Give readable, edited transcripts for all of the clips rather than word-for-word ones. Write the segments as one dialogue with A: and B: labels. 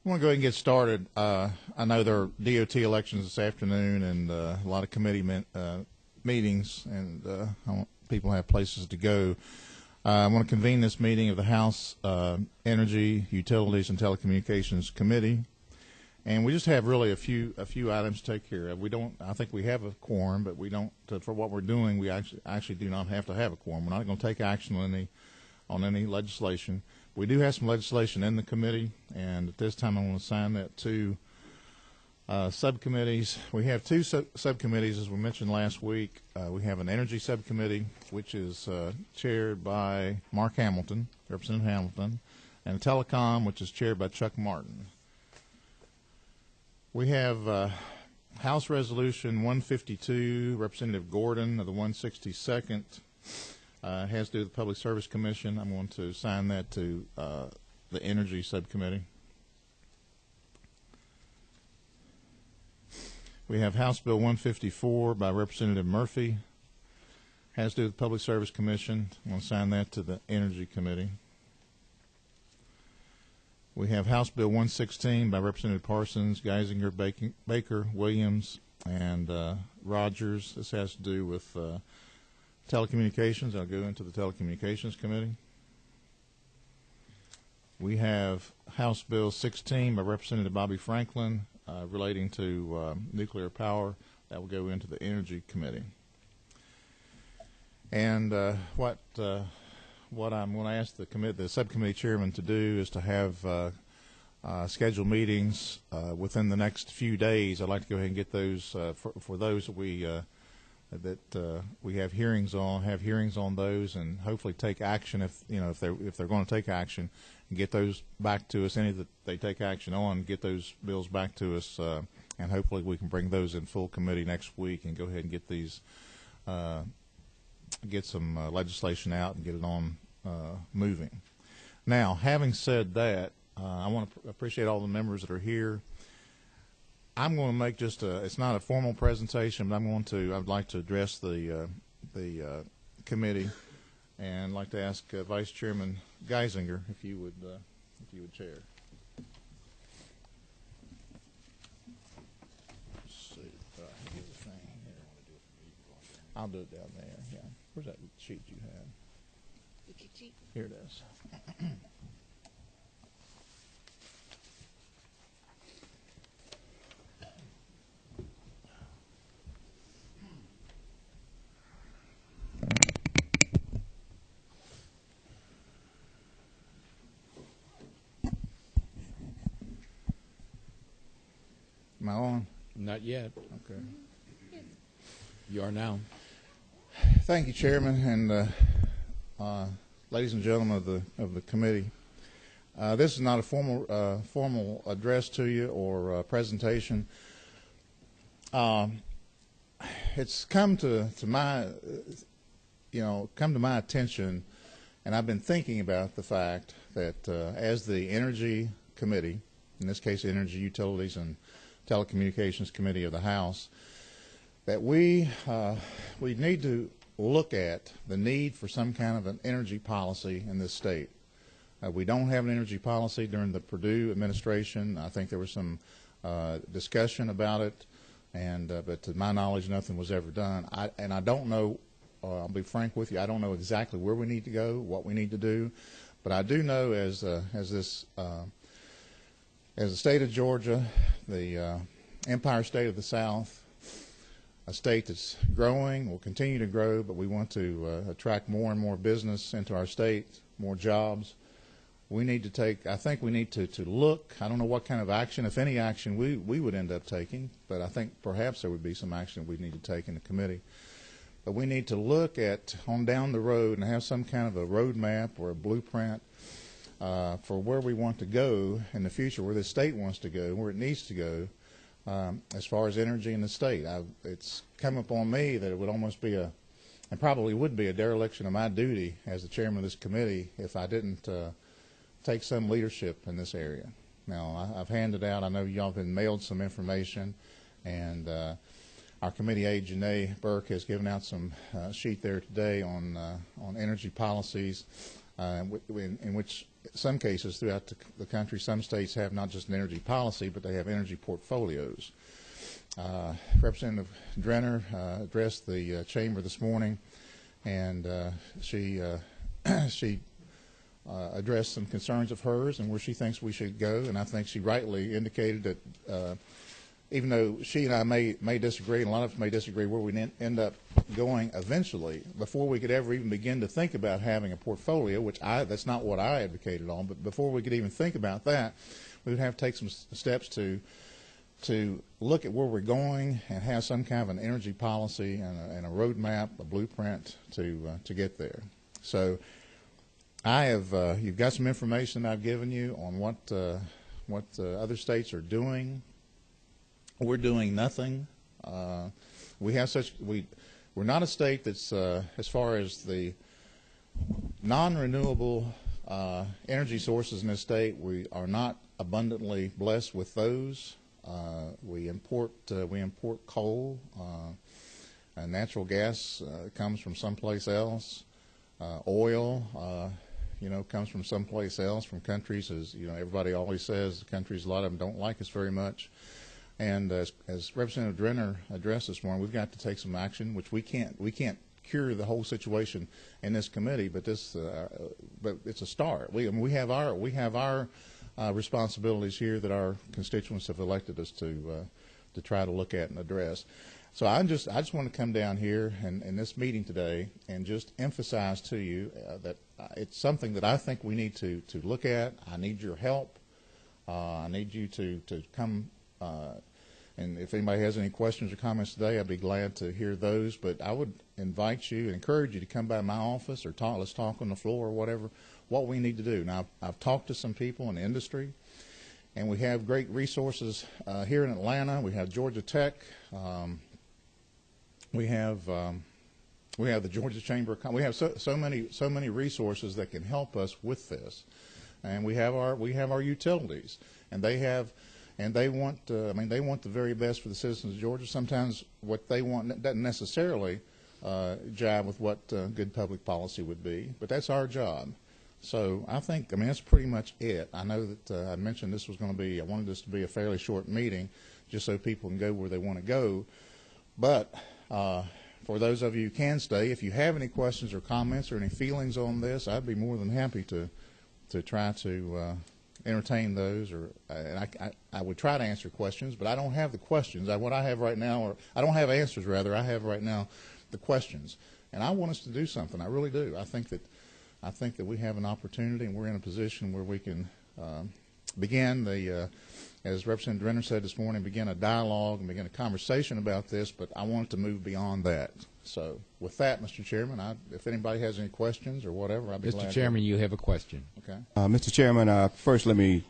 A: I want to go ahead and get started. I know there are DOT elections this afternoon and a lot of committee meetings, and I want people have places to go. I want to convene this meeting of the House Energy, Utilities, and Telecommunications Committee, and we just have really a few items to take care of. We don't. I think we have a quorum, but we don't. For what we're doing, we actually do not have to have a quorum. We're not going to take action on any legislation. We do have some legislation in the committee, and at this time I want to assign that to subcommittees. We have two subcommittees, as we mentioned last week. We have an energy subcommittee, which is chaired by Mark Hamilton, Representative Hamilton, and telecom, which is chaired by Chuck Martin. We have House Resolution 152, Representative Gordon of the 162nd. Has to do with the Public Service Commission. I'm going to assign that to the Energy Subcommittee. We have House Bill 154 by Representative Murphy. Has to do with the Public Service Commission. I'm going to assign that to the Energy Committee. We have House Bill 116 by Representative Parsons, Geisinger, Baker, Williams, and Rogers. This has to do with telecommunications. I'll go into the Telecommunications Committee. We have House Bill 16 by Representative Bobby Franklin relating to nuclear power. That will go into the Energy Committee. And what I'm going to ask the subcommittee chairman to do is to have scheduled meetings within the next few days. I'd like to go ahead and get those for those that we have hearings on those, and hopefully take action if they're going to take action, and get those back to us. Any that they take action on, get those bills back to us, and hopefully we can bring those in full committee next week and go ahead and get these get some legislation out and get it on moving. Now, having said that, I want to appreciate all the members that are here. I'm going to make it's not a formal presentation, but I'd like to address the committee, and I'd like to ask Vice Chairman Geisinger if you would chair. Let's see, here's the thing here. I'll do it down there. Yeah, where's that sheet you had?
B: The cheat sheet.
A: Here it is. Am I on?
C: Not yet.
A: Okay.
C: You are now.
A: Thank you, Chairman, and ladies and gentlemen of the committee. This is not a formal address to you or presentation. It's come to my attention, and I've been thinking about the fact that as the Energy Committee, in this case, Energy, Utilities, and Telecommunications Committee of the House, that we need to look at the need for some kind of an energy policy in this state. We don't have an energy policy during the Perdue administration. I think there was some discussion about it, but to my knowledge, nothing was ever done. I don't know. I'll be frank with you. I don't know exactly where we need to go, what we need to do, but I do know as the state of Georgia, the Empire State of the South, a state that's growing, will continue to grow, but we want to attract more and more business into our state, more jobs. We need to take, I think we need to look, I don't know what kind of action, if any action we would end up taking, but I think perhaps there would be some action we need to take in the committee. But we need to look at on down the road and have some kind of a roadmap or a blueprint for where we want to go in the future, where the state wants to go, where it needs to go as far as energy in the state. It's come upon me that it would almost be and probably would be a dereliction of my duty as the chairman of this committee if I didn't take some leadership in this area. Now, I've handed out, I know y'all have been mailed some information, and our committee aide, Janae Burke, has given out some sheet there today on energy policies in which some cases throughout the country, some states have not just an energy policy, but they have energy portfolios. Representative Drenner addressed the chamber this morning, and she addressed some concerns of hers and where she thinks we should go. And I think she rightly indicated that even though she and I may disagree, and a lot of us may disagree where we end up going eventually, before we could ever even begin to think about having a portfolio, which that's not what I advocated on, but before we could even think about that, we would have to take some steps to look at where we're going and have some kind of an energy policy and a roadmap, a blueprint to get there. So I have you've got some information that I've given you on what other states are doing. We're doing nothing. We're not a state that's as far as the non-renewable energy sources in this state, we are not abundantly blessed with those. We import coal, and natural gas comes from someplace else. Oil, comes from someplace else, from countries, as everybody always says, countries, a lot of them don't like us very much. And as Representative Drenner addressed this morning, we've got to take some action, which we can't cure the whole situation in this committee, but but it's a start. We have our responsibilities here that our constituents have elected us to try to look at and address. So I just want to come down here in this meeting today and just emphasize to you that it's something that I think we need to look at. I need your help. I need you to come. And if anybody has any questions or comments today, I'd be glad to hear those. But I would invite you, encourage you to come by my office or let's talk on the floor or whatever, what we need to do. Now, I've talked to some people in the industry, and we have great resources here in Atlanta. We have Georgia Tech. We have the Georgia Chamber. We have so many resources that can help us with this, and we have our utilities, and they want the very best for the citizens of Georgia. Sometimes what they want doesn't necessarily jive with what good public policy would be, but that's our job. So I think, that's pretty much it. I know that I mentioned I wanted this to be a fairly short meeting just so people can go where they want to go. But for those of you who can stay, if you have any questions or comments or any feelings on this, I'd be more than happy to try to entertain those, and I would try to answer questions, but I don't have the questions. What I have right now, or I don't have answers, rather. I have right now the questions, and I want us to do something. I really do. I think that we have an opportunity, and we're in a position where we can begin as Representative Drenner said this morning, begin a dialogue and begin a conversation about this, but I want to move beyond that. So with that, Mr. Chairman, if anybody has any questions or whatever, I'd be glad to.
C: Mr. Chairman, you have a question.
A: Okay.
D: Mr. Chairman, first let me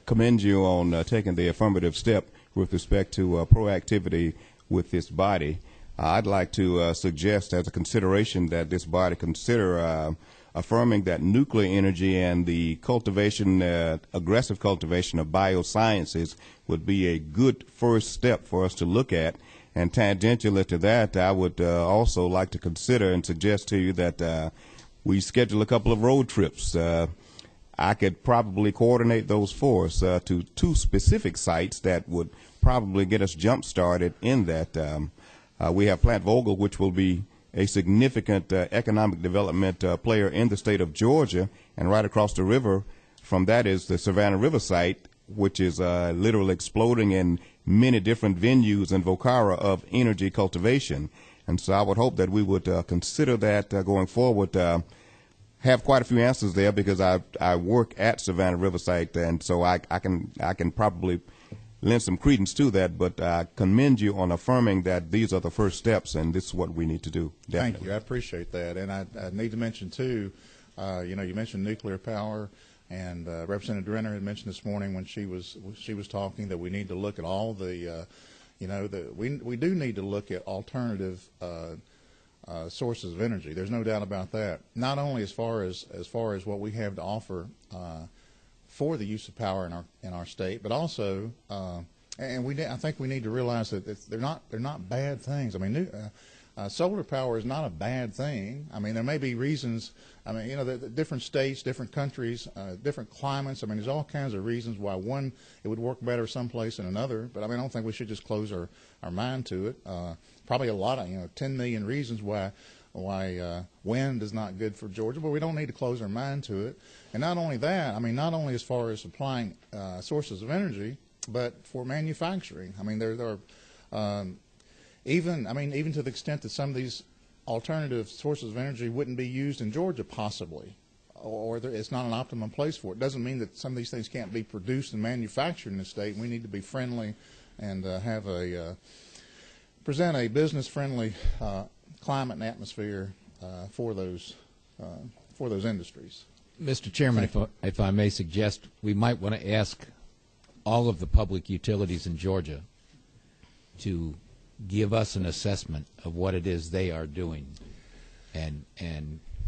D: commend you on taking the affirmative step with respect to proactivity with this body. I'd like to suggest as a consideration that this body consider affirming that nuclear energy and the cultivation, aggressive cultivation of biosciences would be a good first step for us to look at. And tangentially to that, I would also like to consider and suggest to you that we schedule a couple of road trips. I could probably coordinate those for us to two specific sites that would probably get us jump-started in that. We have Plant Vogel, which will be a significant economic development player in the state of Georgia, and right across the river from that is the Savannah River site, which is literally exploding in many different venues and vocara of energy cultivation. And so I would hope that we would consider that going forward. Have quite a few answers there because I work at Savannah River site, and so I can probably lend some credence to that, but I commend you on affirming that these are the first steps and this is what we need to do. Definitely.
A: Thank you. I appreciate that. And I need to mention, too, you mentioned nuclear power, and Representative Drenner had mentioned this morning when she was talking that we need to look at all the, we do need to look at alternative sources of energy. There's no doubt about that. Not only as far as what we have to offer for the use of power in our state, but also, and I think we need to realize that they're not bad things. I mean, solar power is not a bad thing. I mean, there may be reasons. I mean, the different states, different countries, different climates. I mean, there's all kinds of reasons why one, it would work better someplace than another. But I mean, I don't think we should just close our mind to it. Probably a lot of, 10 million reasons why wind is not good for Georgia, but we don't need to close our mind to it. And not only that, I mean, not only as far as supplying sources of energy, but for manufacturing. I mean, there are even to the extent that some of these alternative sources of energy wouldn't be used in Georgia, possibly, or it's not an optimum place for it. Doesn't mean that some of these things can't be produced and manufactured in the state. We need to be friendly and present a business-friendly climate and atmosphere for those industries.
C: Mr. Chairman, if I may suggest, we might want to ask all of the public utilities in Georgia to give us an assessment of what it is they are doing, and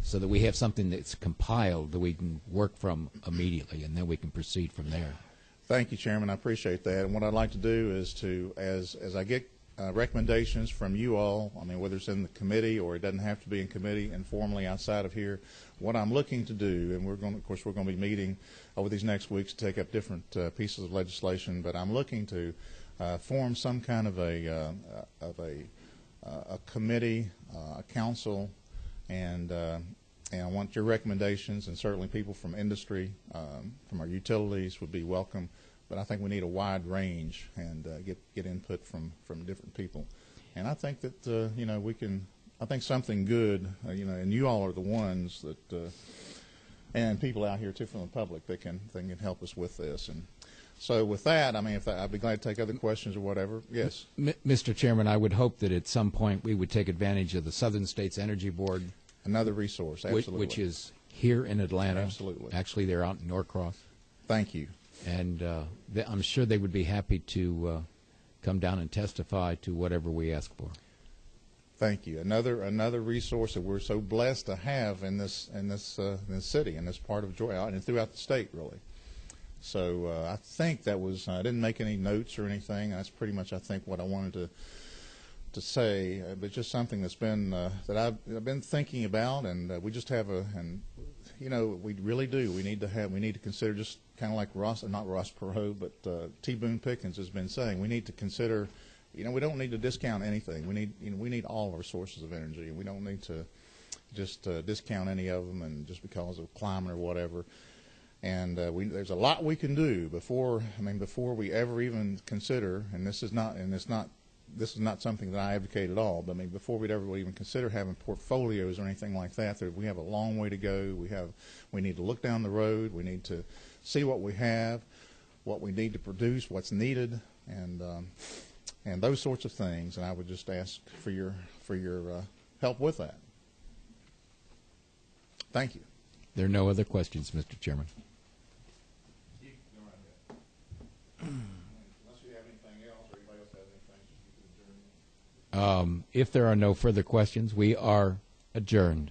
C: so that we have something that's compiled that we can work from immediately, and then we can proceed from there.
A: Thank you, Chairman. I appreciate that. And what I'd like to do is to, as I get recommendations from you all, I mean, whether it's in the committee or it doesn't have to be in committee, informally outside of here, what I'm looking to do, and we're going to be meeting over these next weeks to take up different pieces of legislation, but I'm looking to form some kind of a committee, a council, and I want your recommendations, and certainly people from industry, from our utilities would be welcome. But I think we need a wide range and get input from different people. And I think that we can. I think something good, and you all are the ones that, and people out here too from the public that can help us with this. And so with that, I mean, I'd be glad to take other questions or whatever. Yes,
C: Mr. Chairman, I would hope that at some point we would take advantage of the Southern States Energy Board,
A: another resource, absolutely,
C: which is here in Atlanta.
A: Absolutely,
C: actually, they're out in Norcross.
A: Thank you.
C: And I'm sure they would be happy to come down and testify to whatever we ask for.
A: Thank you. Another resource that we're so blessed to have in this city, in this part of Georgia, and throughout the state, really. So I think that was. I didn't make any notes or anything. That's pretty much, I think, what I wanted to say. But just something that's been that I've been thinking about, and we just have we really do. We need to consider, just kind of like not Ross Perot, but T. Boone Pickens has been saying. We need to consider. We don't need to discount anything. We need all of our sources of energy, and we don't need to just discount any of them, and just because of climate or whatever. And there's a lot we can do before we ever even consider. And this is not something that I advocate at all. But I mean, before we'd ever even consider having portfolios or anything like that, we have a long way to go. We need to look down the road. We need to see what we have, what we need to produce, what's needed, and those sorts of things. And I would just ask for your help with that. Thank you.
C: There are no other questions, Mr. Chairman.
A: Unless you have anything else, or anybody else has anything, you can adjourn.
C: If there are no further questions, we are adjourned.